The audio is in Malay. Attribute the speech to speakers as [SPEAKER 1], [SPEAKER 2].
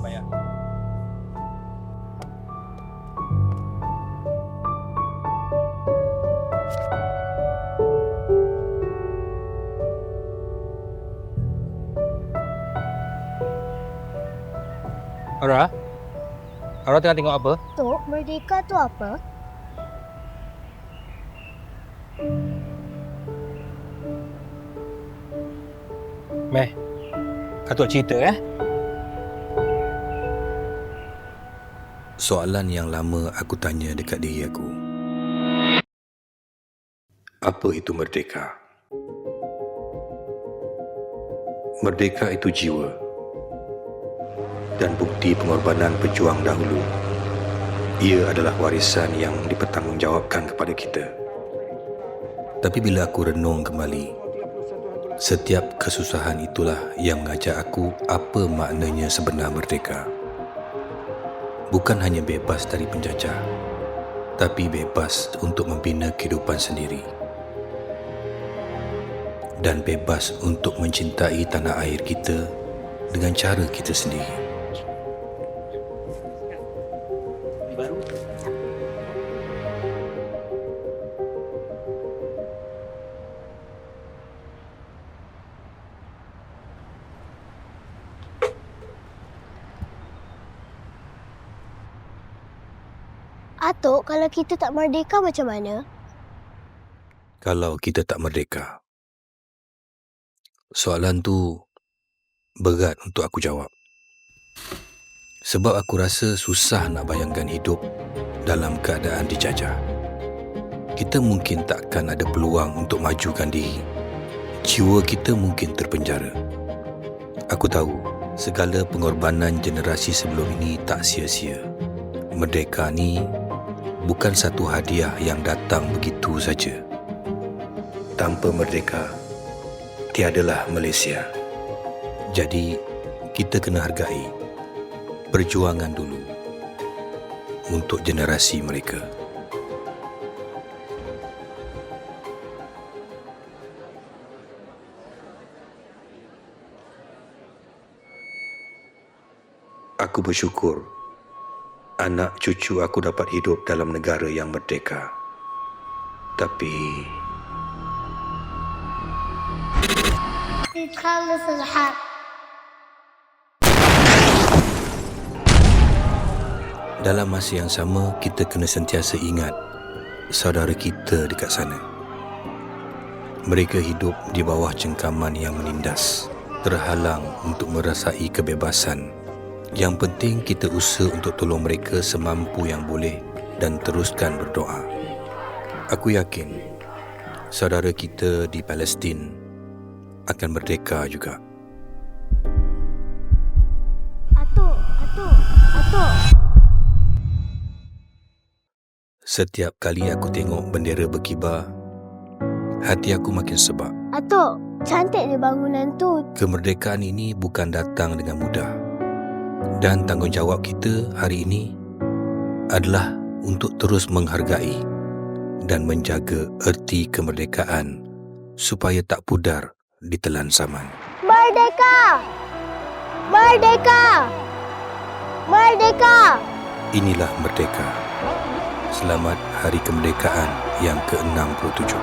[SPEAKER 1] bayar. Aura? Aura tengah tengok apa?
[SPEAKER 2] Tok, merdeka tu apa?
[SPEAKER 1] Meh, Atuk cerita
[SPEAKER 3] Soalan yang lama aku tanya dekat diri aku. Apa itu merdeka? Merdeka itu jiwa dan bukti pengorbanan pejuang dahulu. Ia adalah warisan yang dipertanggungjawabkan kepada kita. Tapi bila aku renung kembali, setiap kesusahan itulah yang mengajak aku apa maknanya sebenar merdeka. Bukan hanya bebas dari penjajah, tapi bebas untuk membina kehidupan sendiri. Dan bebas untuk mencintai tanah air kita dengan cara kita sendiri.
[SPEAKER 2] Atuk, kalau kita tak merdeka macam mana?
[SPEAKER 3] Kalau kita tak merdeka? Soalan tu berat untuk aku jawab. Sebab aku rasa susah nak bayangkan hidup dalam keadaan dijajah. Kita mungkin takkan ada peluang untuk majukan diri. Jiwa kita mungkin terpenjara. Aku tahu segala pengorbanan generasi sebelum ini tak sia-sia. Merdeka ni bukan satu hadiah yang datang begitu saja. Tanpa merdeka, tiadalah Malaysia. Jadi, kita kena hargai perjuangan dulu untuk generasi mereka. Aku bersyukur anak cucu aku dapat hidup dalam negara yang merdeka. Tapi
[SPEAKER 2] تخلص الحرب.
[SPEAKER 3] dalam masa yang sama, kita kena sentiasa ingat saudara kita dekat sana. Mereka hidup di bawah cengkaman yang menindas, terhalang untuk merasai kebebasan. Yang penting kita usaha untuk tolong mereka semampu yang boleh dan teruskan berdoa. Aku yakin saudara kita di Palestin akan merdeka juga.
[SPEAKER 2] Atuk.
[SPEAKER 3] Setiap kali aku tengok bendera berkibar, hati aku makin sebab.
[SPEAKER 2] Atuk, cantik dia bangunan tu.
[SPEAKER 3] Kemerdekaan ini bukan datang dengan mudah. Dan tanggungjawab kita hari ini adalah untuk terus menghargai dan menjaga erti kemerdekaan supaya tak pudar ditelan zaman.
[SPEAKER 2] Merdeka! Merdeka! Merdeka!
[SPEAKER 3] Inilah merdeka. Selamat Hari Kemerdekaan yang ke-67.